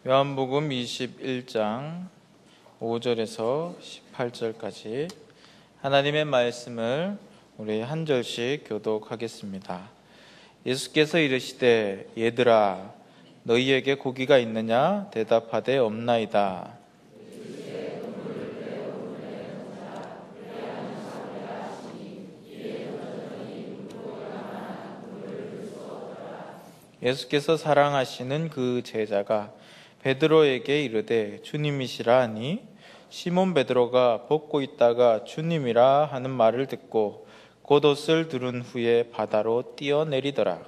요한복음 21장 5절에서 18절까지 하나님의 말씀을 우리 한 절씩 교독하겠습니다. 예수께서 이르시되 얘들아 너희에게 고기가 있느냐 대답하되 없나이다. 예수께서 사랑하시는 그 제자가 베드로에게 이르되 주님이시라 하니 시몬 베드로가 벗고 있다가 주님이라 하는 말을 듣고 겉옷을 두른 후에 바다로 뛰어내리더라.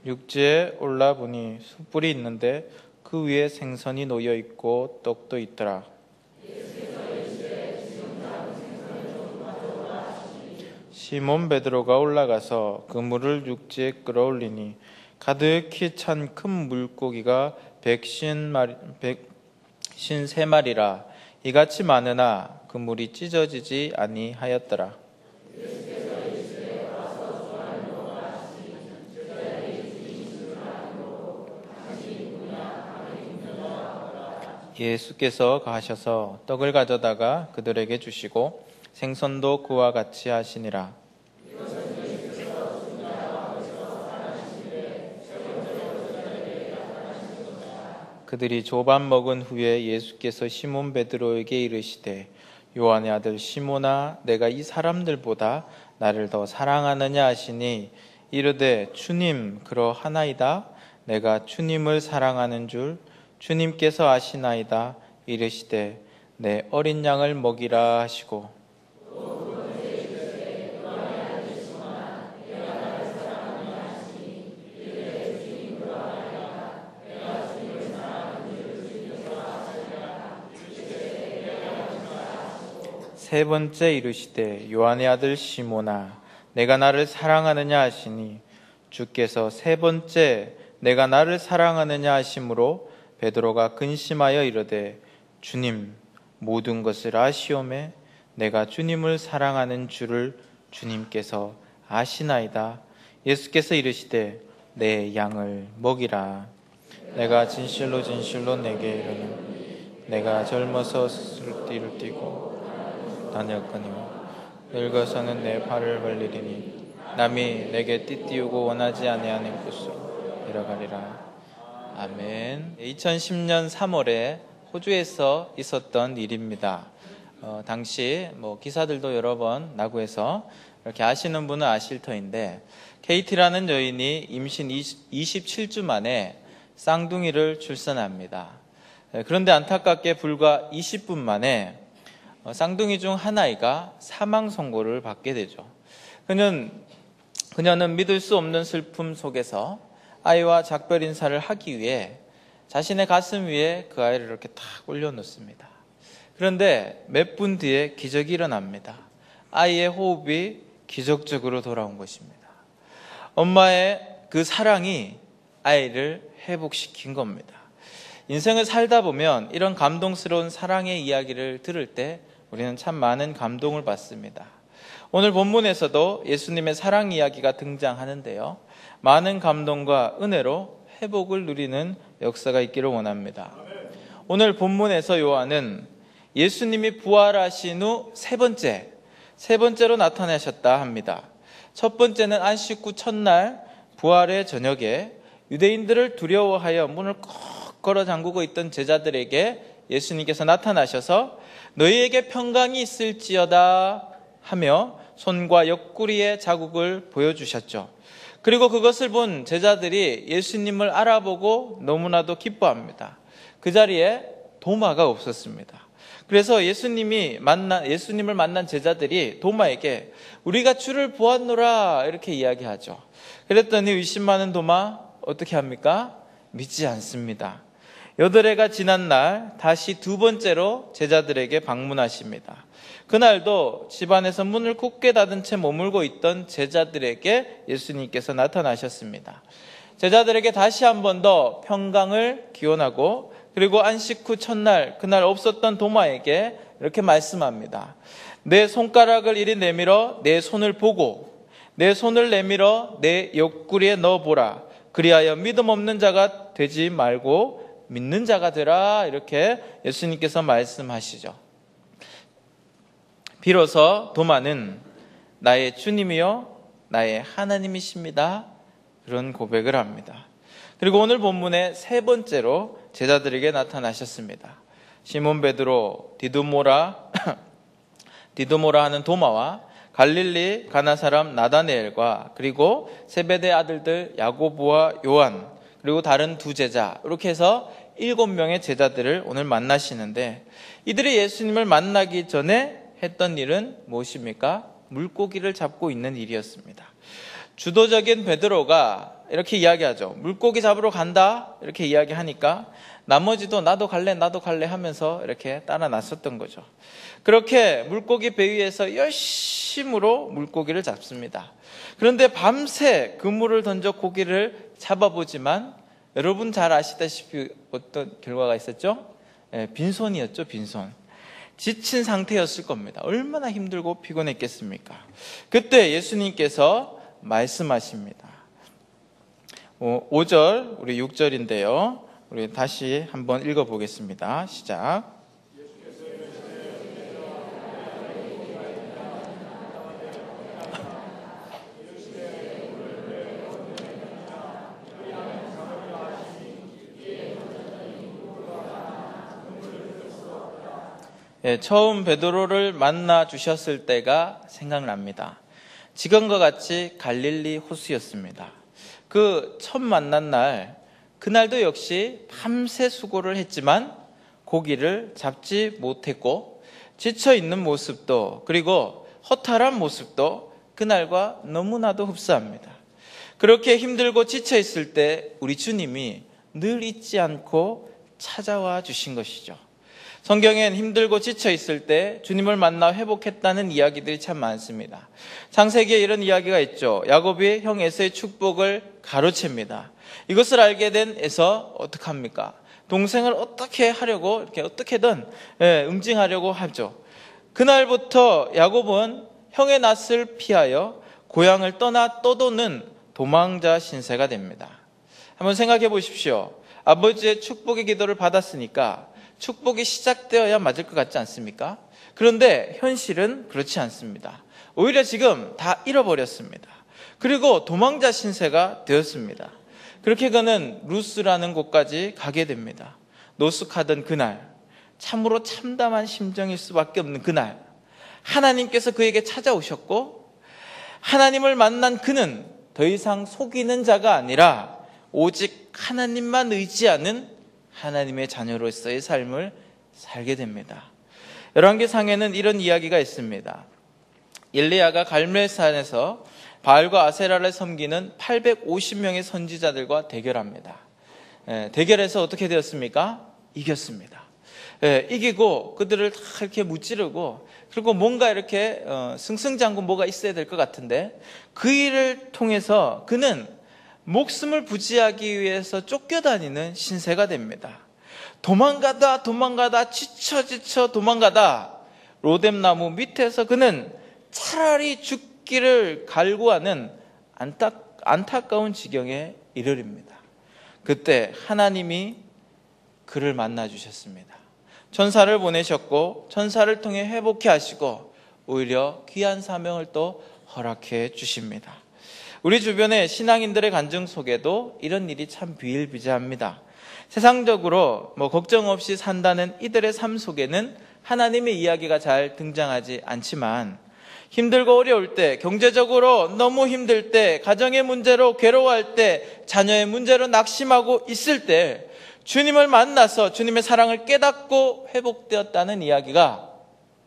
육지에 올라보니 숯불이 있는데 그 위에 생선이 놓여 있고 떡도 있더라. 시몬 베드로가 올라가서 그물을 육지에 끌어올리니 가득히 찬 큰 물고기가 153마리라 이같이 많으나 그물이 찢어지지 아니하였더라. 예수께서 가셔서 떡을 가져다가 그들에게 주시고 생선도 그와 같이 하시니라. 그들이 조반 먹은 후에 예수께서 시몬 베드로에게 이르시되 요한의 아들 시몬아 내가 이 사람들보다 나를 더 사랑하느냐 하시니 이르되 주님 그러하나이다. 내가 주님을 사랑하는 줄 주님께서 아시나이다. 이르시되 내 어린 양을 먹이라 하시고 세 번째 이르시되 요한의 아들 시몬아 내가 나를 사랑하느냐 하시니 주께서 세 번째 내가 나를 사랑하느냐 하심으로 베드로가 근심하여 이르되 주님 모든 것을 아시오매 내가 주님을 사랑하는 줄을 주님께서 아시나이다. 예수께서 이르시되 내 양을 먹이라. 내가 진실로 진실로 내게 이르노니 내가 젊어서 스스로 띠를 띠고 다녔거니와 늙어서는 내 팔을 벌리리니 남이 내게 띠띠우고 원하지 아니하는 곳으로 데려가리라. 아멘. 2010년 3월에 호주에서 있었던 일입니다. 당시 기사들도 여러 번 나고 해서 이렇게 아시는 분은 아실 터인데 KT라는 여인이 임신 27주 만에 쌍둥이를 출산합니다. 그런데 안타깝게 불과 20분 만에 쌍둥이 중 하나가 사망 선고를 받게 되죠. 그녀는 믿을 수 없는 슬픔 속에서 아이와 작별 인사를 하기 위해 자신의 가슴 위에 그 아이를 이렇게 탁 올려놓습니다. 그런데 몇 분 뒤에 기적이 일어납니다. 아이의 호흡이 기적적으로 돌아온 것입니다. 엄마의 그 사랑이 아이를 회복시킨 겁니다. 인생을 살다 보면 이런 감동스러운 사랑의 이야기를 들을 때 우리는 참 많은 감동을 받습니다. 오늘 본문에서도 예수님의 사랑 이야기가 등장하는데요. 많은 감동과 은혜로 회복을 누리는 역사가 있기를 원합니다. 오늘 본문에서 요한은 예수님이 부활하신 후 세 번째로 나타나셨다 합니다. 첫 번째는 안식 후 첫날 부활의 저녁에 유대인들을 두려워하여 문을 꼭 걸어 잠그고 있던 제자들에게 예수님께서 나타나셔서 너희에게 평강이 있을지어다 하며 손과 옆구리의 자국을 보여주셨죠. 그리고 그것을 본 제자들이 예수님을 알아보고 너무나도 기뻐합니다. 그 자리에 도마가 없었습니다. 그래서 예수님을 만난 제자들이 도마에게 우리가 주를 보았노라 이렇게 이야기하죠. 그랬더니 의심 많은 도마 어떻게 합니까? 믿지 않습니다. 8해가 지난 날 다시 두 번째로 제자들에게 방문하십니다. 그날도 집안에서 문을 굳게 닫은 채 머물고 있던 제자들에게 예수님께서 나타나셨습니다. 제자들에게 다시 한 번 더 평강을 기원하고 그리고 안식 후 첫날 그날 없었던 도마에게 이렇게 말씀합니다. 내 손가락을 이리 내밀어 내 손을 보고 내 손을 내밀어 내 옆구리에 넣어보라. 그리하여 믿음 없는 자가 되지 말고 믿는 자가 되라. 이렇게 예수님께서 말씀하시죠. 비로소 도마는 나의 주님이요 나의 하나님이십니다. 그런 고백을 합니다. 그리고 오늘 본문의 세 번째로 제자들에게 나타나셨습니다. 시몬 베드로, 디두모라 하는 도마와 갈릴리 가나 사람 나다네엘과 그리고 세베대 아들들 야고보와 요한 그리고 다른 두 제자, 이렇게 해서 7명의 제자들을 오늘 만나시는데, 이들이 예수님을 만나기 전에 했던 일은 무엇입니까? 물고기를 잡고 있는 일이었습니다. 주도적인 베드로가 이렇게 이야기하죠. 물고기 잡으러 간다 이렇게 이야기하니까 나머지도 나도 갈래 하면서 이렇게 따라 나섰던 거죠. 그렇게 물고기 배 위에서 열심으로 물고기를 잡습니다. 그런데 밤새 그물을 던져 고기를 잡아보지만 여러분 잘 아시다시피 어떤 결과가 있었죠? 빈손이었죠. 빈손. 지친 상태였을 겁니다. 얼마나 힘들고 피곤했겠습니까? 그때 예수님께서 말씀하십니다. 5절 우리 6절인데요. 우리 다시 한번 읽어보겠습니다. 시작. 처음 베드로를 만나 주셨을 때가 생각납니다. 지금과 같이 갈릴리 호수였습니다. 그 첫 만난 날, 그날도 역시 밤새 수고를 했지만 고기를 잡지 못했고 지쳐있는 모습도 그리고 허탈한 모습도 그날과 너무나도 흡사합니다. 그렇게 힘들고 지쳐있을 때 우리 주님이 늘 잊지 않고 찾아와 주신 것이죠. 성경엔 힘들고 지쳐있을 때 주님을 만나 회복했다는 이야기들이 참 많습니다. 창세기에 이런 이야기가 있죠. 야곱이 형 에서의 축복을 가로챕니다. 이것을 알게 된 에서 어떡합니까? 동생을 어떻게 하려고 이렇게 어떻게든 응징하려고 하죠. 그날부터 야곱은 형의 낯을 피하여 고향을 떠나 떠도는 도망자 신세가 됩니다. 한번 생각해 보십시오. 아버지의 축복의 기도를 받았으니까 축복이 시작되어야 맞을 것 같지 않습니까? 그런데 현실은 그렇지 않습니다. 오히려 지금 다 잃어버렸습니다. 그리고 도망자 신세가 되었습니다. 그렇게 그는 루스라는 곳까지 가게 됩니다. 노숙하던 그날, 참으로 참담한 심정일 수밖에 없는 그날, 하나님께서 그에게 찾아오셨고 하나님을 만난 그는 더 이상 속이는 자가 아니라 오직 하나님만 의지하는 하나님의 자녀로서의 삶을 살게 됩니다. 열왕기상에는 이런 이야기가 있습니다. 엘리야가 갈멜산에서 바알과 아세라를 섬기는 850명의 선지자들과 대결합니다. 대결해서 어떻게 되었습니까? 이겼습니다. 이기고 그들을 다 이렇게 무찌르고, 그리고 뭔가 이렇게 승승장구 뭐가 있어야 될 것 같은데, 그 일을 통해서 그는 목숨을 부지하기 위해서 쫓겨다니는 신세가 됩니다. 도망가다 지쳐 도망가다 로뎀나무 밑에서 그는 차라리 죽기를 갈구하는 안타까운 지경에 이르릅니다. 그때 하나님이 그를 만나 주셨습니다. 천사를 보내셨고 천사를 통해 회복해 하시고 오히려 귀한 사명을 또 허락해 주십니다. 우리 주변의 신앙인들의 간증 속에도 이런 일이 참 비일비재합니다. 세상적으로 걱정 없이 산다는 이들의 삶 속에는 하나님의 이야기가 잘 등장하지 않지만, 힘들고 어려울 때, 경제적으로 너무 힘들 때, 가정의 문제로 괴로워할 때, 자녀의 문제로 낙심하고 있을 때 주님을 만나서 주님의 사랑을 깨닫고 회복되었다는 이야기가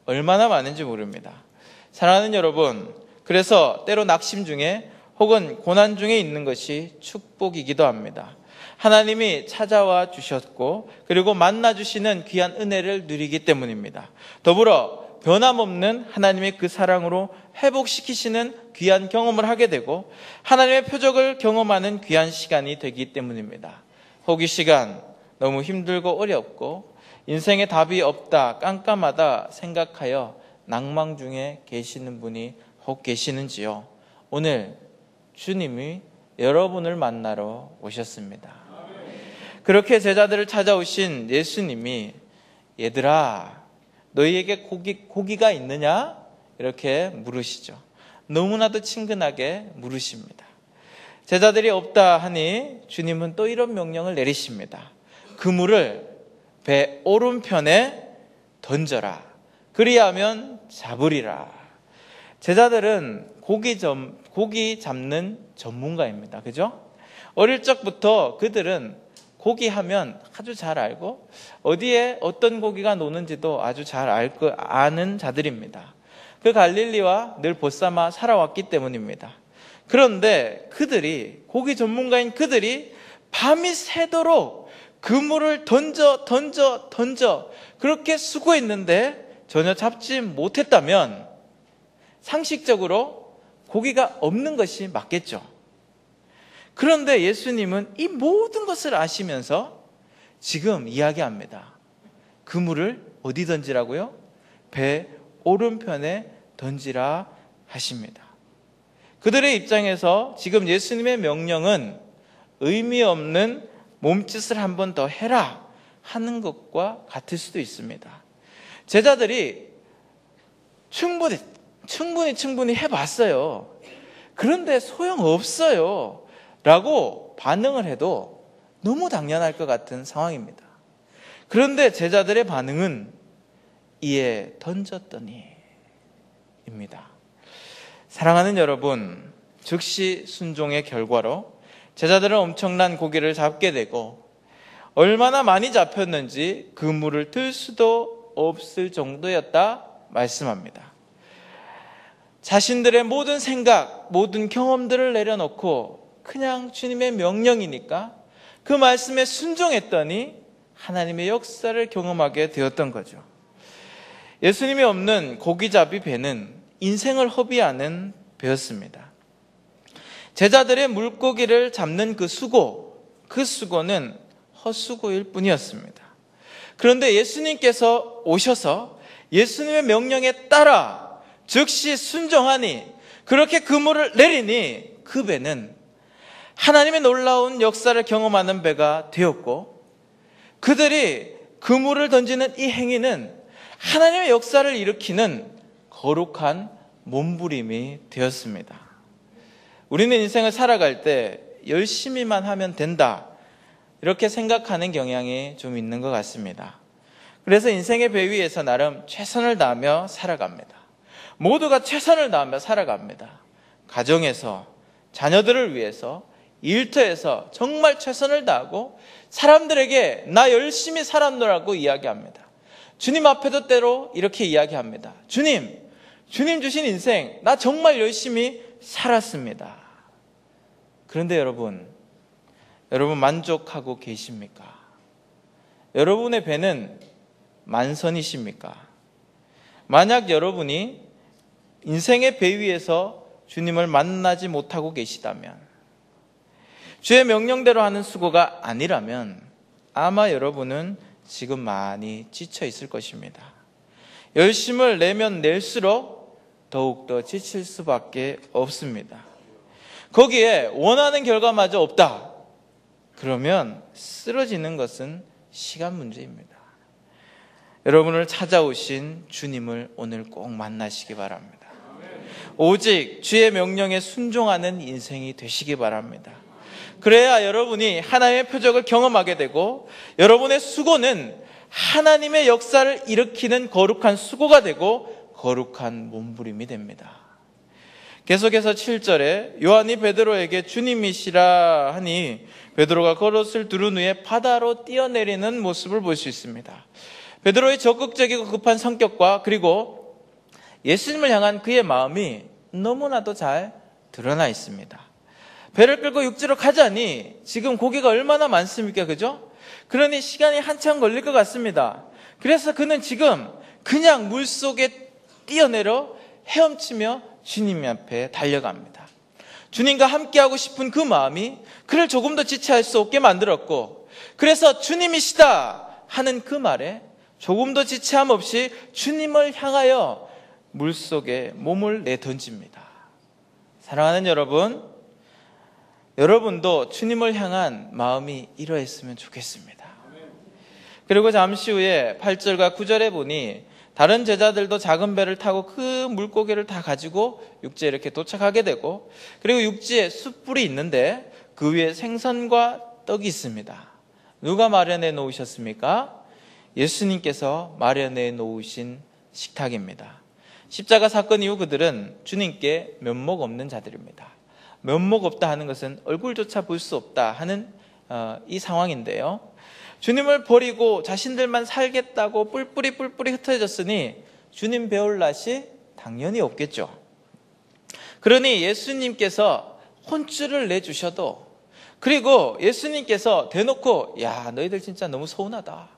얼마나 많은지 모릅니다. 사랑하는 여러분, 그래서 때로 낙심 중에 혹은 고난 중에 있는 것이 축복이기도 합니다. 하나님이 찾아와 주셨고 그리고 만나 주시는 귀한 은혜를 누리기 때문입니다. 더불어 변함없는 하나님의 그 사랑으로 회복시키시는 귀한 경험을 하게 되고 하나님의 표적을 경험하는 귀한 시간이 되기 때문입니다. 혹이 시간, 너무 힘들고 어렵고 인생에 답이 없다, 깜깜하다 생각하여 낭망 중에 계시는 분이 혹 계시는지요? 오늘 주님이 여러분을 만나러 오셨습니다. 그렇게 제자들을 찾아오신 예수님이 얘들아 너희에게 고기가 있느냐? 이렇게 물으시죠. 너무나도 친근하게 물으십니다. 제자들이 없다 하니 주님은 또 이런 명령을 내리십니다. 그물을 배 오른편에 던져라. 그리하면 잡으리라. 제자들은 고기 잡는 전문가입니다. 그죠? 어릴 적부터 그들은 고기 하면 아주 잘 알고 어디에 어떤 고기가 노는지도 아주 잘 아는 자들입니다. 그 갈릴리와 늘 보쌈아 살아왔기 때문입니다. 그런데 그들이 고기 전문가인 그들이 밤이 새도록 그물을 던져 그렇게 수고했는데 전혀 잡지 못했다면 상식적으로 고기가 없는 것이 맞겠죠. 그런데 예수님은 이 모든 것을 아시면서 지금 이야기합니다. 그물을 어디 던지라고요? 배 오른편에 던지라 하십니다. 그들의 입장에서 지금 예수님의 명령은 의미 없는 몸짓을 한 번 더 해라 하는 것과 같을 수도 있습니다. 제자들이 충분히 해봤어요. 그런데 소용없어요 라고 반응을 해도 너무 당연할 것 같은 상황입니다. 그런데 제자들의 반응은 이에 던졌더니 입니다. 사랑하는 여러분, 즉시 순종의 결과로 제자들은 엄청난 고기를 잡게 되고 얼마나 많이 잡혔는지 그물을 들 수도 없을 정도였다 말씀합니다. 자신들의 모든 생각, 모든 경험들을 내려놓고 그냥 주님의 명령이니까 그 말씀에 순종했더니 하나님의 역사를 경험하게 되었던 거죠. 예수님이 없는 고기잡이 배는 인생을 허비하는 배였습니다. 제자들의 물고기를 잡는 그 수고는 헛수고일 뿐이었습니다. 그런데 예수님께서 오셔서 예수님의 명령에 따라 즉시 순종하니 그렇게 그물을 내리니 그 배는 하나님의 놀라운 역사를 경험하는 배가 되었고 그들이 그물을 던지는 이 행위는 하나님의 역사를 일으키는 거룩한 몸부림이 되었습니다. 우리는 인생을 살아갈 때 열심히만 하면 된다 이렇게 생각하는 경향이 좀 있는 것 같습니다. 그래서 인생의 배 위에서 나름 최선을 다하며 살아갑니다. 모두가 최선을 다하며 살아갑니다. 가정에서, 자녀들을 위해서, 일터에서 정말 최선을 다하고 사람들에게 나 열심히 살았노라고 이야기합니다. 주님 앞에도 때로 이렇게 이야기합니다. 주님 주신 인생 나 정말 열심히 살았습니다. 그런데 여러분 만족하고 계십니까? 여러분의 배는 만선이십니까? 만약 여러분이 인생의 배 위에서 주님을 만나지 못하고 계시다면, 주의 명령대로 하는 수고가 아니라면 아마 여러분은 지금 많이 지쳐 있을 것입니다. 열심을 내면 낼수록 더욱더 지칠 수밖에 없습니다. 거기에 원하는 결과마저 없다. 그러면 쓰러지는 것은 시간 문제입니다. 여러분을 찾아오신 주님을 오늘 꼭 만나시기 바랍니다. 오직 주의 명령에 순종하는 인생이 되시기 바랍니다. 그래야 여러분이 하나님의 표적을 경험하게 되고 여러분의 수고는 하나님의 역사를 일으키는 거룩한 수고가 되고 거룩한 몸부림이 됩니다. 계속해서 7절에 요한이 베드로에게 주님이시라 하니 베드로가 겉옷을 두른 후에 바다로 뛰어내리는 모습을 볼 수 있습니다. 베드로의 적극적이고 급한 성격과 그리고 예수님을 향한 그의 마음이 너무나도 잘 드러나 있습니다. 배를 끌고 육지로 가자니 지금 고기가 얼마나 많습니까? 그죠? 그러니 시간이 한참 걸릴 것 같습니다. 그래서 그는 지금 그냥 물속에 뛰어내려 헤엄치며 주님 앞에 달려갑니다. 주님과 함께하고 싶은 그 마음이 그를 조금 더 지체할 수 없게 만들었고, 그래서 주님이시다 하는 그 말에 조금 더 지체함 없이 주님을 향하여 물속에 몸을 내던집니다. 사랑하는 여러분, 여러분도 주님을 향한 마음이 이러했으면 좋겠습니다. 그리고 잠시 후에 8절과 9절에 보니 다른 제자들도 작은 배를 타고 그 물고기를 다 가지고 육지에 이렇게 도착하게 되고, 그리고 육지에 숯불이 있는데 그 위에 생선과 떡이 있습니다. 누가 마련해 놓으셨습니까? 예수님께서 마련해 놓으신 식탁입니다. 십자가 사건 이후 그들은 주님께 면목 없는 자들입니다. 면목 없다 하는 것은 얼굴조차 볼 수 없다 하는 이 상황인데요. 주님을 버리고 자신들만 살겠다고 뿔뿔이 흩어졌으니 주님 배울 낯이 당연히 없겠죠. 그러니 예수님께서 혼쭐을 내주셔도, 그리고 예수님께서 대놓고 야 너희들 진짜 너무 서운하다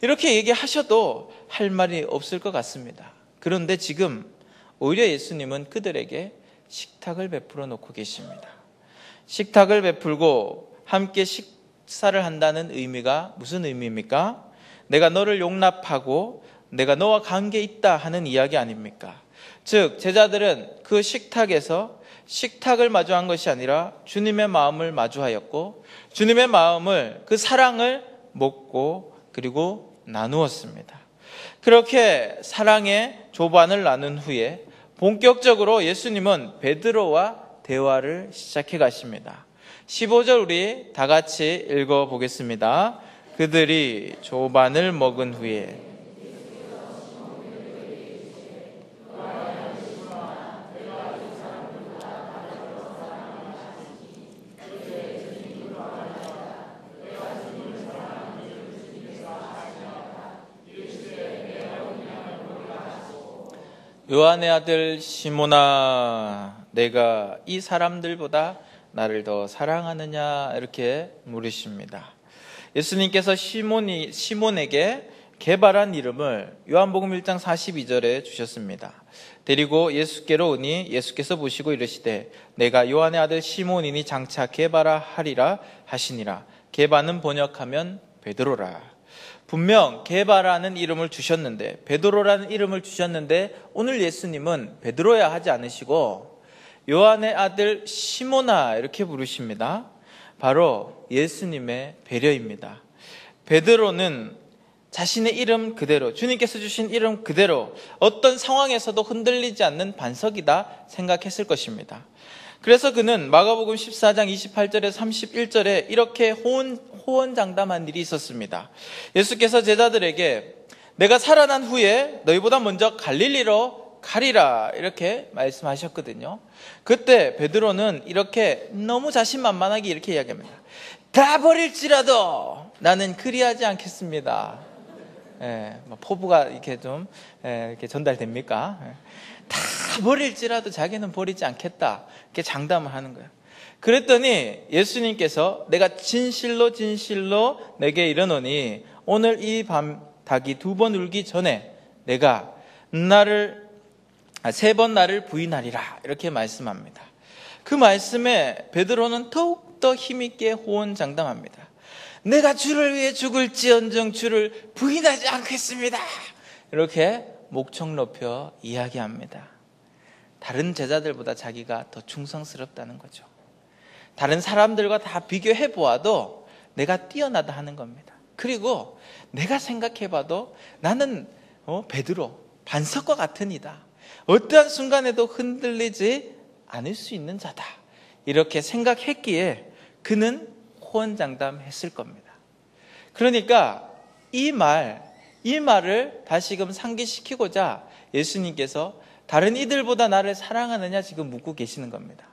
이렇게 얘기하셔도 할 말이 없을 것 같습니다. 그런데 지금 오히려 예수님은 그들에게 식탁을 베풀어 놓고 계십니다. 식탁을 베풀고 함께 식사를 한다는 의미가 무슨 의미입니까? 내가 너를 용납하고 내가 너와 관계 있다 하는 이야기 아닙니까? 즉 제자들은 그 식탁에서 식탁을 마주한 것이 아니라 주님의 마음을 마주하였고, 주님의 마음을, 그 사랑을 먹고 그리고 나누었습니다. 그렇게 사랑의 조반을 나눈 후에 본격적으로 예수님은 베드로와 대화를 시작해 가십니다. 15절 우리 다 같이 읽어보겠습니다. 그들이 조반을 먹은 후에 요한의 아들 시몬아, 내가 이 사람들보다 나를 더 사랑하느냐 이렇게 물으십니다. 예수님께서 시몬에게 개발한 이름을 요한복음 1장 42절에 주셨습니다. 데리고 예수께로 오니 예수께서 보시고 이르시되 내가 요한의 아들 시몬이니 장차 게바라 하리라 하시니라. 게바는 번역하면 베드로라. 분명 게바라는 이름을 주셨는데, 베드로라는 이름을 주셨는데 오늘 예수님은 베드로야 하지 않으시고 요한의 아들 시몬아 이렇게 부르십니다. 바로 예수님의 배려입니다. 베드로는 자신의 이름 그대로, 주님께서 주신 이름 그대로 어떤 상황에서도 흔들리지 않는 반석이다 생각했을 것입니다. 그래서 그는 마가복음 14장 28절에 31절에 이렇게 호언장담한 일이 있었습니다. 예수께서 제자들에게 내가 살아난 후에 너희보다 먼저 갈릴리로 가리라 이렇게 말씀하셨거든요. 그때 베드로는 이렇게 너무 자신만만하게 이렇게 이야기합니다. 다 버릴지라도 나는 그리하지 않겠습니다. 포부가 이렇게 좀 이렇게 전달됩니까? 다 버릴지라도 자기는 버리지 않겠다 이렇게 장담을 하는 거예요. 그랬더니 예수님께서 내가 진실로 내게 이르노니 오늘 이 밤 닭이 2번 울기 전에 내가 3번 나를 부인하리라 이렇게 말씀합니다. 그 말씀에 베드로는 더욱더 힘있게 호언장담합니다. 내가 주를 위해 죽을지언정 주를 부인하지 않겠습니다. 이렇게 목청 높여 이야기합니다. 다른 제자들보다 자기가 더 충성스럽다는 거죠. 다른 사람들과 다 비교해 보아도 내가 뛰어나다 하는 겁니다. 그리고 내가 생각해 봐도 나는 베드로 반석과 같은 이다. 어떠한 순간에도 흔들리지 않을 수 있는 자다. 이렇게 생각했기에 그는 호언장담했을 겁니다. 그러니까 이 말을 다시금 상기시키고자 예수님께서 다른 이들보다 나를 사랑하느냐 지금 묻고 계시는 겁니다.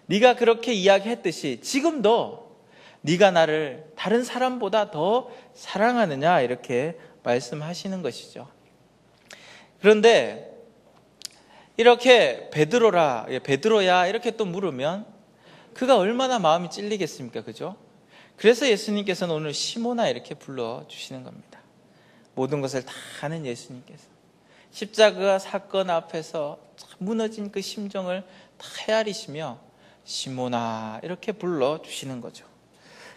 네가 그렇게 이야기했듯이 지금도 네가 나를 다른 사람보다 더 사랑하느냐 이렇게 말씀하시는 것이죠. 그런데 이렇게 베드로야 이렇게 또 물으면 그가 얼마나 마음이 찔리겠습니까? 그죠? 그래서 예수님께서는 오늘 시몬아 이렇게 불러주시는 겁니다. 모든 것을 다 아는 예수님께서 십자가 사건 앞에서 무너진 그 심정을 다 헤아리시며 시몬아 이렇게 불러주시는 거죠.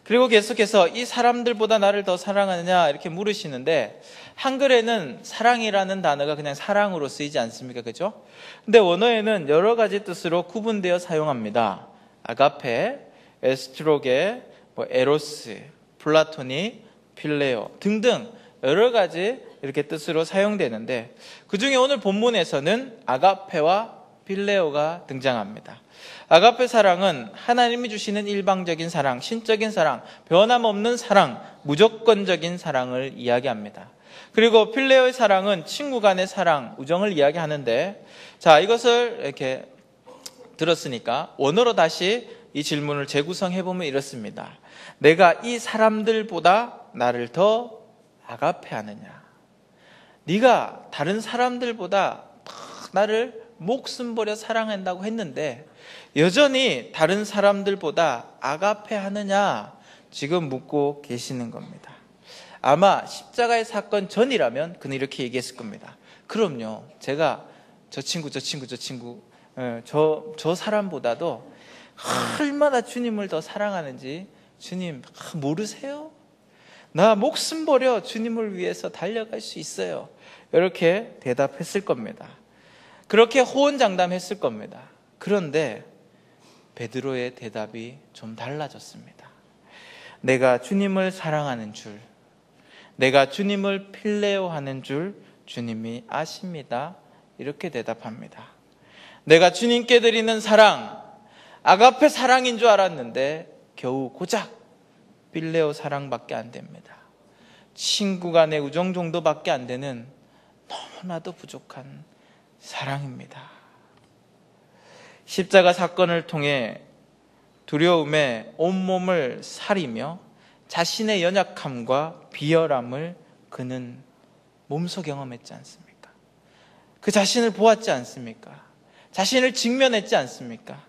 그리고 계속해서 이 사람들보다 나를 더 사랑하느냐 이렇게 물으시는데, 한글에는 사랑이라는 단어가 그냥 사랑으로 쓰이지 않습니까? 그죠? 근데 원어에는 여러 가지 뜻으로 구분되어 사용합니다. 아가페, 에스트로게, 에로스, 플라토닉, 필레오 등등 여러 가지 이렇게 뜻으로 사용되는데, 그 중에 오늘 본문에서는 아가페와 필레오가 등장합니다. 아가페 사랑은 하나님이 주시는 일방적인 사랑, 신적인 사랑, 변함없는 사랑, 무조건적인 사랑을 이야기합니다. 그리고 필레오의 사랑은 친구 간의 사랑, 우정을 이야기하는데, 자, 이것을 이렇게 들었으니까 원어로 다시 이 질문을 재구성해보면 이렇습니다. 내가 이 사람들보다 나를 더 아가페하느냐? 네가 다른 사람들보다 더 나를 목숨 버려 사랑한다고 했는데 여전히 다른 사람들보다 아가페하느냐? 지금 묻고 계시는 겁니다. 아마 십자가의 사건 전이라면 그는 이렇게 얘기했을 겁니다. 그럼요, 제가 저 사람보다도 얼마나 주님을 더 사랑하는지 주님 모르세요? 나 목숨 버려 주님을 위해서 달려갈 수 있어요. 이렇게 대답했을 겁니다. 그렇게 호언장담했을 겁니다. 그런데 베드로의 대답이 좀 달라졌습니다. 내가 주님을 사랑하는 줄, 내가 주님을 필레오하는 줄 주님이 아십니다. 이렇게 대답합니다. 내가 주님께 드리는 사랑, 아가페 사랑인 줄 알았는데 겨우 고작 필레오 사랑밖에 안 됩니다. 친구 간의 우정 정도밖에 안 되는 너무나도 부족한 사랑입니다. 십자가 사건을 통해 두려움에 온몸을 사리며 자신의 연약함과 비열함을 그는 몸소 경험했지 않습니까? 그 자신을 보았지 않습니까? 자신을 직면했지 않습니까?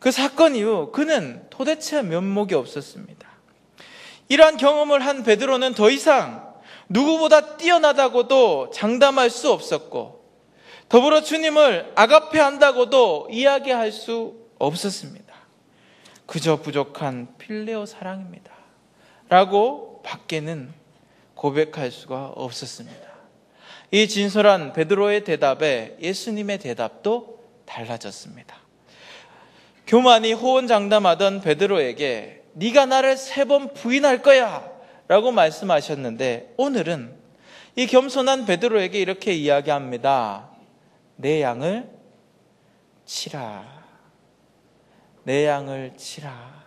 그 사건 이후 그는 도대체 면목이 없었습니다. 이러한 경험을 한 베드로는 더 이상 누구보다 뛰어나다고도 장담할 수 없었고, 더불어 주님을 아가페한다고도 이야기할 수 없었습니다. 그저 부족한 필레오 사랑입니다 라고 밖에는 고백할 수가 없었습니다. 이 진솔한 베드로의 대답에 예수님의 대답도 달라졌습니다. 교만이 호언장담하던 베드로에게 네가 나를 3번 부인할 거야 라고 말씀하셨는데, 오늘은 이 겸손한 베드로에게 이렇게 이야기합니다. 내 양을 치라, 내 양을 치라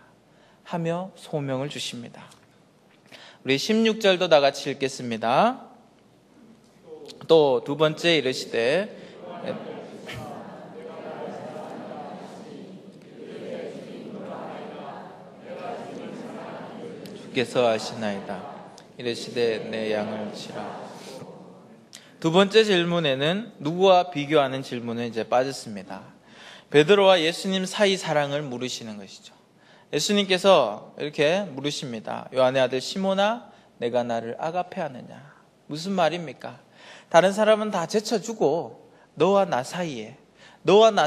하며 소명을 주십니다. 우리 16절도 다 같이 읽겠습니다. 또 두 번째 이르시되 주께서 아시나이다. 이르시되 내 양을 치라. 두 번째 질문에는 누구와 비교하는 질문에 이제 빠졌습니다. 베드로와 예수님 사이 사랑을 물으시는 것이죠. 예수님께서 이렇게 물으십니다. 요한의 아들 시몬아, 내가 나를 아가페하느냐? 무슨 말입니까? 다른 사람은 다 제쳐주고 너와 나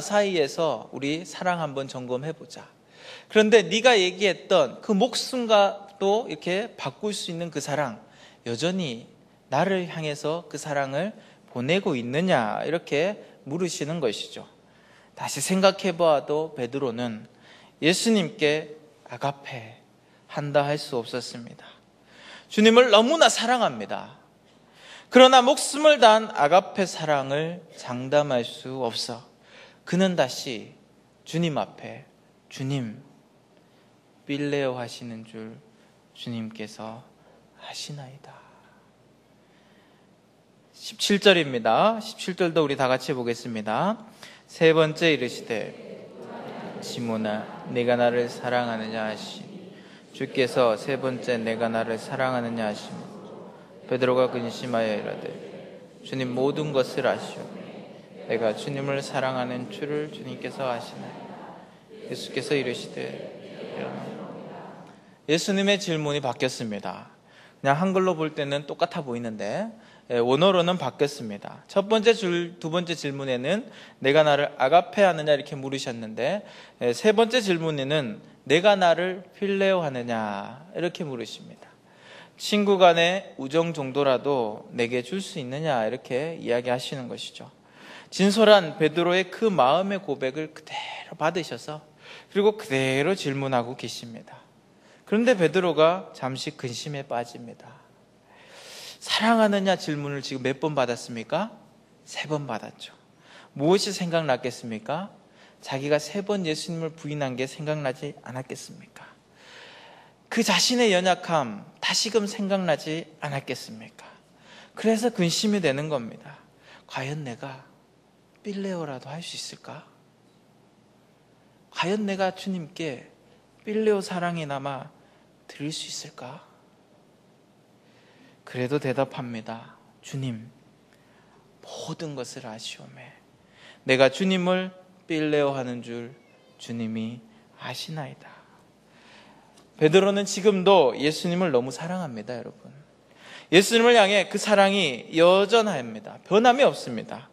사이에서 우리 사랑 한번 점검해보자. 그런데 네가 얘기했던 그 목숨과도 이렇게 바꿀 수 있는 그 사랑, 여전히 나를 향해서 그 사랑을 보내고 있느냐? 이렇게 물으시는 것이죠. 다시 생각해보아도 베드로는 예수님께 아가페 한다 할 수 없었습니다. 주님을 너무나 사랑합니다. 그러나 목숨을 다한 아가페 사랑을 장담할 수 없어 그는 다시 주님 앞에 주님, 필레오 하시는 줄 주님께서 아시나이다. 17절입니다. 17절도 우리 다 같이 보겠습니다. 세 번째 이르시되 시몬아, 네가 나를 사랑하느냐 하시니 주께서 세 번째 내가 나를 사랑하느냐 하시니 베드로가 근심하여 이르되 주님 모든 것을 아시오니 내가 주님을 사랑하는 줄을 주님께서 아시나이다. 예수께서 이르시되, 예수님의 질문이 바뀌었습니다. 그냥 한글로 볼 때는 똑같아 보이는데 원어로는 바뀌었습니다. 첫 번째 두 번째 질문에는 내가 나를 아가페하느냐 이렇게 물으셨는데, 세 번째 질문에는 내가 나를 필레오하느냐 이렇게 물으십니다. 친구 간의 우정 정도라도 내게 줄 수 있느냐 이렇게 이야기하시는 것이죠. 진솔한 베드로의 그 마음의 고백을 그대로 받으셔서 그리고 그대로 질문하고 계십니다. 그런데 베드로가 잠시 근심에 빠집니다. 사랑하느냐 질문을 지금 몇 번 받았습니까? 3번 받았죠. 무엇이 생각났겠습니까? 자기가 3번 예수님을 부인한 게 생각나지 않았겠습니까? 그 자신의 연약함 다시금 생각나지 않았겠습니까? 그래서 근심이 되는 겁니다. 과연 내가 필레오라도 할 수 있을까? 과연 내가 주님께 필레오 사랑이나마 드릴 수 있을까? 그래도 대답합니다. 주님, 모든 것을 아시오매 내가 주님을 필레오 하는 줄 주님이 아시나이다. 베드로는 지금도 예수님을 너무 사랑합니다, 여러분. 예수님을 향해 그 사랑이 여전합니다. 변함이 없습니다.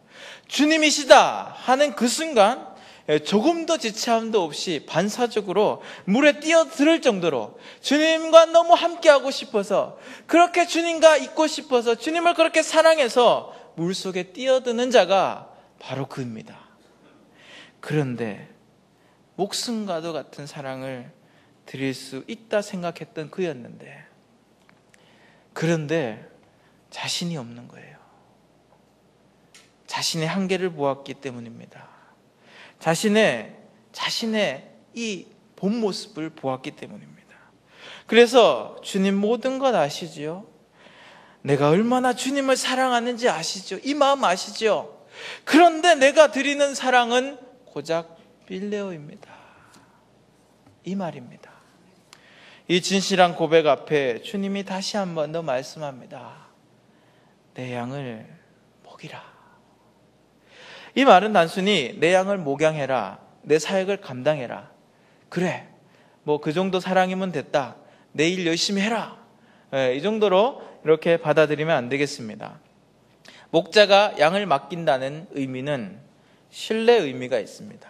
주님이시다 하는 그 순간 조금 더 지체함도 없이 반사적으로 물에 뛰어들 정도로 주님과 너무 함께하고 싶어서, 그렇게 주님과 있고 싶어서, 주님을 그렇게 사랑해서 물속에 뛰어드는 자가 바로 그입니다. 그런데 목숨과도 같은 사랑을 드릴 수 있다 생각했던 그였는데, 그런데 자신이 없는 거예요. 자신의 한계를 보았기 때문입니다. 자신의 이 본 모습을 보았기 때문입니다. 그래서 주님 모든 것 아시죠? 내가 얼마나 주님을 사랑하는지 아시죠? 이 마음 아시죠? 그런데 내가 드리는 사랑은 고작 필레오입니다. 이 말입니다. 이 진실한 고백 앞에 주님이 다시 한 번 더 말씀합니다. 내 양을 먹이라. 이 말은 단순히 내 양을 목양해라, 내 사역을 감당해라, 그래 뭐 그 정도 사랑이면 됐다, 내일 열심히 해라, 이 정도로 이렇게 받아들이면 안 되겠습니다. 목자가 양을 맡긴다는 의미는 신뢰 의미가 있습니다.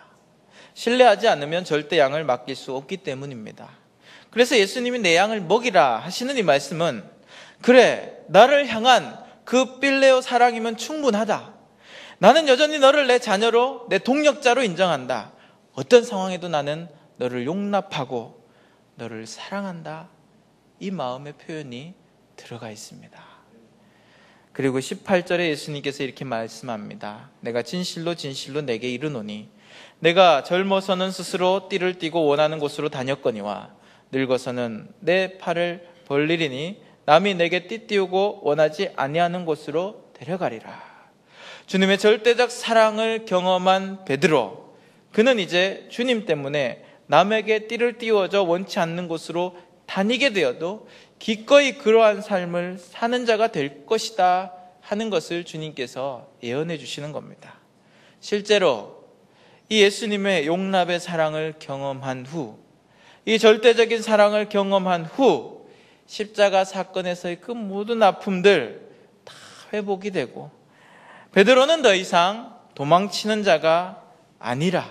신뢰하지 않으면 절대 양을 맡길 수 없기 때문입니다. 그래서 예수님이 내 양을 먹이라 하시는 이 말씀은, 그래 나를 향한 그 필레오 사랑이면 충분하다, 나는 여전히 너를 내 자녀로, 내 동력자로 인정한다, 어떤 상황에도 나는 너를 용납하고 너를 사랑한다, 이 마음의 표현이 들어가 있습니다. 그리고 18절에 예수님께서 이렇게 말씀합니다. 내가 진실로 진실로 내게 이르노니 내가 젊어서는 스스로 띠를 띠고 원하는 곳으로 다녔거니와 늙어서는 내 팔을 벌리리니 남이 내게 띠 띠우고 원하지 아니하는 곳으로 데려가리라. 주님의 절대적 사랑을 경험한 베드로, 그는 이제 주님 때문에 남에게 띠를 띄워져 원치 않는 곳으로 다니게 되어도 기꺼이 그러한 삶을 사는 자가 될 것이다 하는 것을 주님께서 예언해 주시는 겁니다. 실제로 이 예수님의 용납의 사랑을 경험한 후, 이 절대적인 사랑을 경험한 후 십자가 사건에서의 그 모든 아픔들 다 회복이 되고, 베드로는 더 이상 도망치는 자가 아니라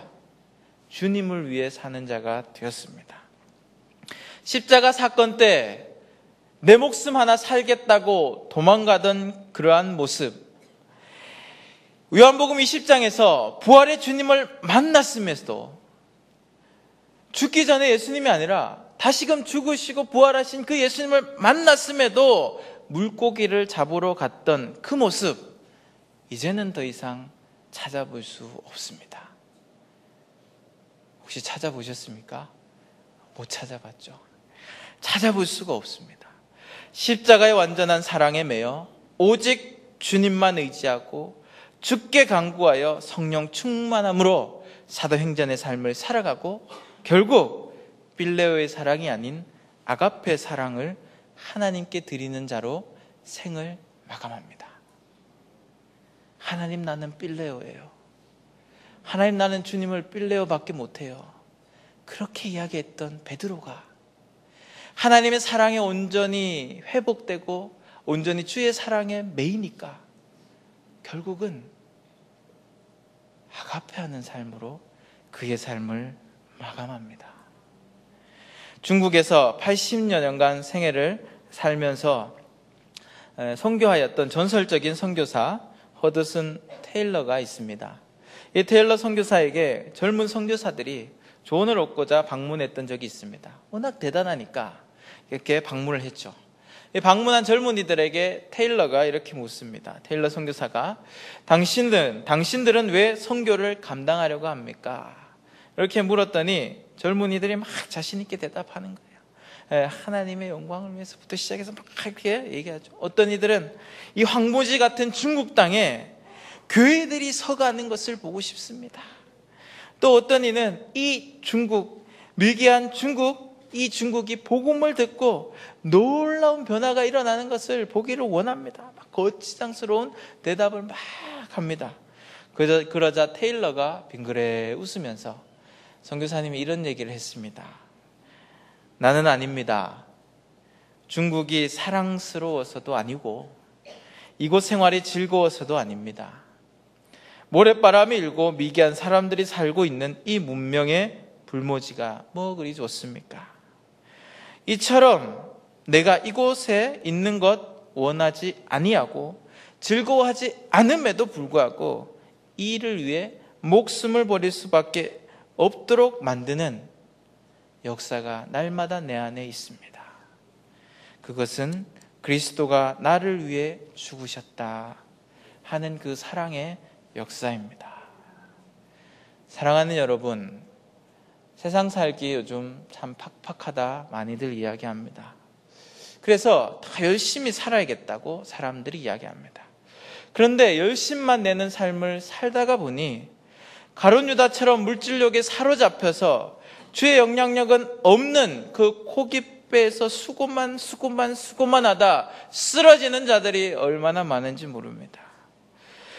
주님을 위해 사는 자가 되었습니다. 십자가 사건 때 내 목숨 하나 살겠다고 도망가던 그러한 모습, 요한복음 20장에서 부활의 주님을 만났음에도 죽기 전에 예수님이 아니라 다시금 죽으시고 부활하신 그 예수님을 만났음에도 물고기를 잡으러 갔던 그 모습, 이제는 더 이상 찾아볼 수 없습니다. 혹시 찾아보셨습니까? 못 찾아봤죠. 찾아볼 수가 없습니다. 십자가의 완전한 사랑에 매여 오직 주님만 의지하고 주께 간구하여 성령 충만함으로 사도행전의 삶을 살아가고, 결국 필레오의 사랑이 아닌 아가페 사랑을 하나님께 드리는 자로 생을 마감합니다. 하나님, 나는 필레오예요. 하나님, 나는 주님을 필레오밖에 못해요. 그렇게 이야기했던 베드로가 하나님의 사랑에 온전히 회복되고 온전히 주의 사랑에 매이니까 결국은 아가페하는 삶으로 그의 삶을 마감합니다. 중국에서 80여 년간 생애를 살면서 선교하였던 전설적인 선교사 허드슨 테일러가 있습니다. 이 테일러 선교사에게 젊은 선교사들이 조언을 얻고자 방문했던 적이 있습니다. 워낙 대단하니까 이렇게 방문을 했죠. 이 방문한 젊은이들에게 테일러가 이렇게 묻습니다. 테일러 선교사가 당신들은 왜 선교를 감당하려고 합니까? 이렇게 물었더니 젊은이들이 막 자신 있게 대답하는 거예요. 하나님의 영광을 위해서부터 시작해서 막 이렇게 얘기하죠. 어떤 이들은 이 황무지 같은 중국 땅에 교회들이 서가는 것을 보고 싶습니다. 또 어떤 이는 이 중국, 미개한 중국, 이 중국이 복음을 듣고 놀라운 변화가 일어나는 것을 보기를 원합니다. 막 거치장스러운 대답을 막 합니다. 그러자 테일러가 빙그레 웃으면서 선교사님이 이런 얘기를 했습니다. 나는 아닙니다. 중국이 사랑스러워서도 아니고 이곳 생활이 즐거워서도 아닙니다. 모래바람이 일고 미개한 사람들이 살고 있는 이 문명의 불모지가 뭐 그리 좋습니까? 이처럼 내가 이곳에 있는 것 원하지 아니하고 즐거워하지 않음에도 불구하고 이 일을 위해 목숨을 버릴 수밖에 없도록 만드는 역사가 날마다 내 안에 있습니다. 그것은 그리스도가 나를 위해 죽으셨다 하는 그 사랑의 역사입니다. 사랑하는 여러분, 세상 살기 요즘 참 팍팍하다 많이들 이야기합니다. 그래서 다 열심히 살아야겠다고 사람들이 이야기합니다. 그런데 열심만 내는 삶을 살다가 보니 가룟 유다처럼 물질욕에 사로잡혀서 주의 영향력은 없는 그 고깃배에서 수고만 하다 쓰러지는 자들이 얼마나 많은지 모릅니다.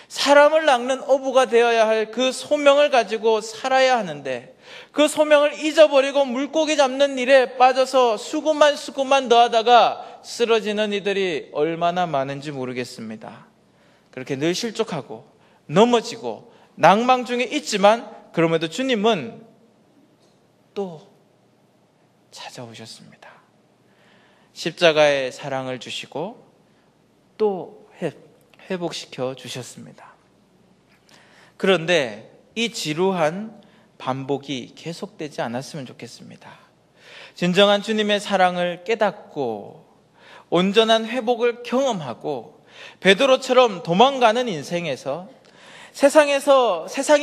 사람을 낚는 어부가 되어야 할 그 소명을 가지고 살아야 하는데 그 소명을 잊어버리고 물고기 잡는 일에 빠져서 수고만 더 하다가 쓰러지는 이들이 얼마나 많은지 모르겠습니다. 그렇게 늘 실족하고 넘어지고 낭망 중에 있지만 그럼에도 주님은 또 찾아오셨습니다. 십자가의 사랑을 주시고 또 회복시켜 주셨습니다. 그런데 이 지루한 반복이 계속되지 않았으면 좋겠습니다. 진정한 주님의 사랑을 깨닫고 온전한 회복을 경험하고 베드로처럼 도망가는 인생에서 세상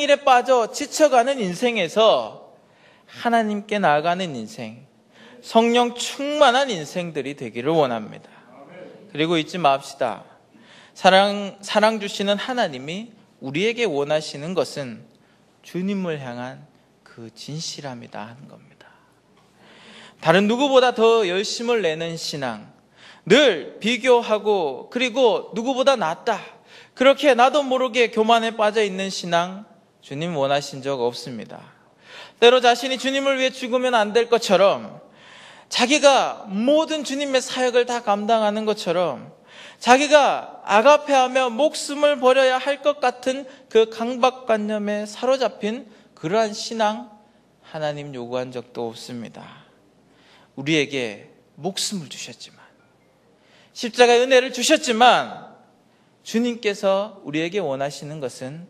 일에 빠져 지쳐가는 인생에서 하나님께 나아가는 인생, 성령 충만한 인생들이 되기를 원합니다. 그리고 잊지 맙시다. 사랑 주시는 하나님이 우리에게 원하시는 것은 주님을 향한 그 진실함이다 하는 겁니다. 다른 누구보다 더 열심을 내는 신앙, 늘 비교하고 그리고 누구보다 낫다, 그렇게 나도 모르게 교만에 빠져 있는 신앙 주님 원하신 적 없습니다. 때로 자신이 주님을 위해 죽으면 안 될 것처럼, 자기가 모든 주님의 사역을 다 감당하는 것처럼, 자기가 아가페하며 목숨을 버려야 할 것 같은 그 강박관념에 사로잡힌 그러한 신앙 하나님 요구한 적도 없습니다. 우리에게 목숨을 주셨지만, 십자가의 은혜를 주셨지만, 주님께서 우리에게 원하시는 것은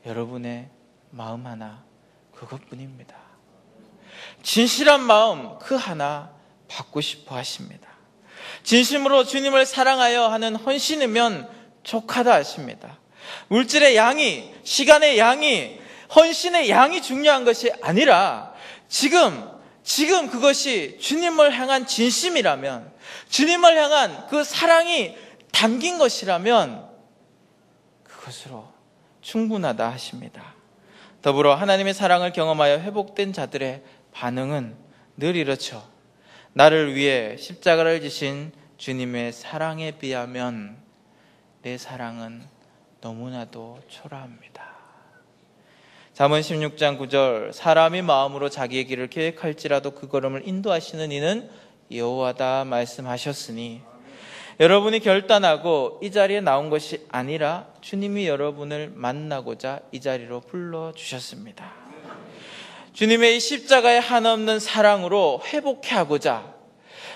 여러분의 마음 하나, 그것뿐입니다. 진실한 마음 그 하나 받고 싶어 하십니다. 진심으로 주님을 사랑하여 하는 헌신이면 족하다 하십니다. 물질의 양이, 시간의 양이, 헌신의 양이 중요한 것이 아니라 지금 그것이 주님을 향한 진심이라면, 주님을 향한 그 사랑이 담긴 것이라면 그것으로 충분하다 하십니다. 더불어 하나님의 사랑을 경험하여 회복된 자들의 반응은 늘 이렇죠. 나를 위해 십자가를 지신 주님의 사랑에 비하면 내 사랑은 너무나도 초라합니다. 잠언 16장 9절, 사람이 마음으로 자기의 길을 계획할지라도 그 걸음을 인도하시는 이는 여호와다 말씀하셨으니, 여러분이 결단하고 이 자리에 나온 것이 아니라 주님이 여러분을 만나고자 이 자리로 불러주셨습니다. 주님의 이 십자가의 한없는 사랑으로 회복해 하고자,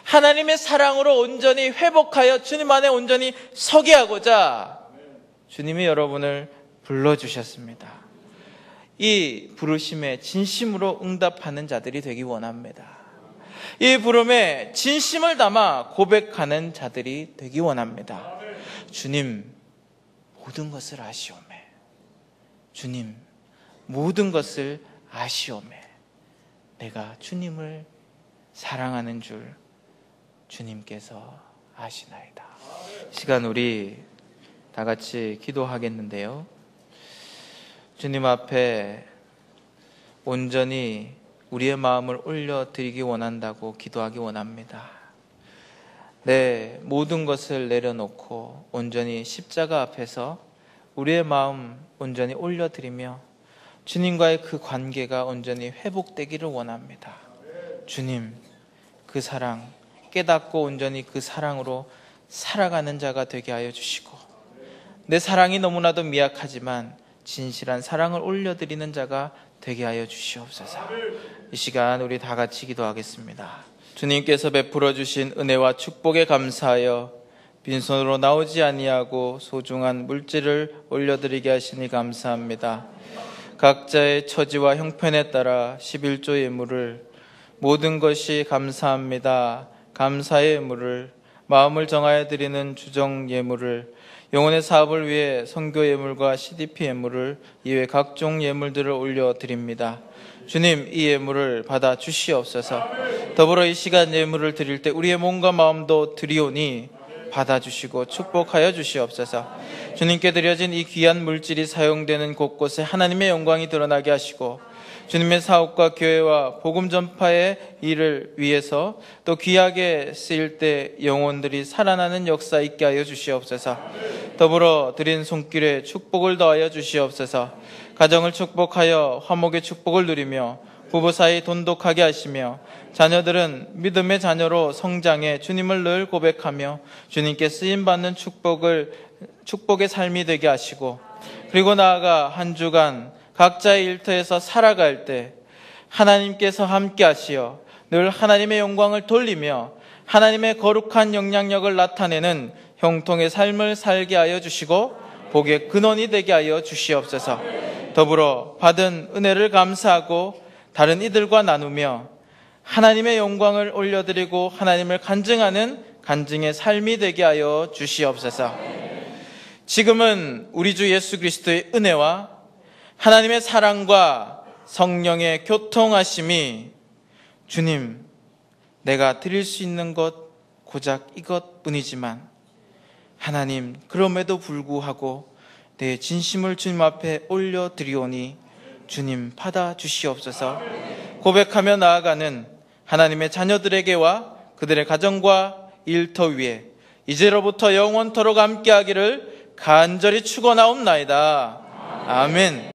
하나님의 사랑으로 온전히 회복하여 주님 안에 온전히 서게 하고자 주님이 여러분을 불러주셨습니다. 이 부르심에 진심으로 응답하는 자들이 되기 원합니다. 이 부름에 진심을 담아 고백하는 자들이 되기 원합니다. 주님, 모든 것을 아시오매. 주님, 모든 것을 아시오매. 내가 주님을 사랑하는 줄 주님께서 아시나이다. 시간 우리 다 같이 기도하겠는데요. 주님 앞에 온전히 우리의 마음을 올려드리기 원한다고 기도하기 원합니다. 내 모든 것을 내려놓고 온전히 십자가 앞에서 우리의 마음 온전히 올려드리며 주님과의 그 관계가 온전히 회복되기를 원합니다. 주님, 그 사랑 깨닫고 온전히 그 사랑으로 살아가는 자가 되게 하여 주시고, 내 사랑이 너무나도 미약하지만 진실한 사랑을 올려드리는 자가 되게 하여 주시옵소서. 이 시간 우리 다 같이 기도하겠습니다. 주님께서 베풀어 주신 은혜와 축복에 감사하여 빈손으로 나오지 아니하고 소중한 물질을 올려드리게 하시니 감사합니다. 각자의 처지와 형편에 따라 11조 예물을, 모든 것이 감사합니다. 감사의 예물을, 마음을 정하여 드리는 주정 예물을, 영혼의 사업을 위해 선교 예물과 CDP 예물을, 이외 각종 예물들을 올려드립니다. 주님, 이 예물을 받아 주시옵소서. 더불어 이 시간 예물을 드릴 때 우리의 몸과 마음도 드리오니 받아주시고 축복하여 주시옵소서. 주님께 드려진 이 귀한 물질이 사용되는 곳곳에 하나님의 영광이 드러나게 하시고, 주님의 사업과 교회와 복음 전파의 일을 위해서 또 귀하게 쓰일 때 영혼들이 살아나는 역사 있게 하여 주시옵소서. 더불어 드린 손길에 축복을 더하여 주시옵소서. 가정을 축복하여 화목의 축복을 누리며 부부 사이 돈독하게 하시며, 자녀들은 믿음의 자녀로 성장해 주님을 늘 고백하며 주님께 쓰임받는 축복의 삶이 되게 하시고, 그리고 나아가 한 주간 각자의 일터에서 살아갈 때 하나님께서 함께 하시어 늘 하나님의 영광을 돌리며 하나님의 거룩한 영향력을 나타내는 형통의 삶을 살게 하여 주시고 복의 근원이 되게 하여 주시옵소서. 더불어 받은 은혜를 감사하고 다른 이들과 나누며 하나님의 영광을 올려드리고 하나님을 간증하는 간증의 삶이 되게 하여 주시옵소서. 지금은 우리 주 예수 그리스도의 은혜와 하나님의 사랑과 성령의 교통하심이, 주님, 내가 드릴 수 있는 것 고작 이것뿐이지만 하나님, 그럼에도 불구하고 내 진심을 주님 앞에 올려드리오니 주님 받아 주시옵소서. 고백하며 나아가는 하나님의 자녀들에게와 그들의 가정과 일터 위에 이제로부터 영원토록 함께하기를 간절히 축원하옵나이다. 아멘.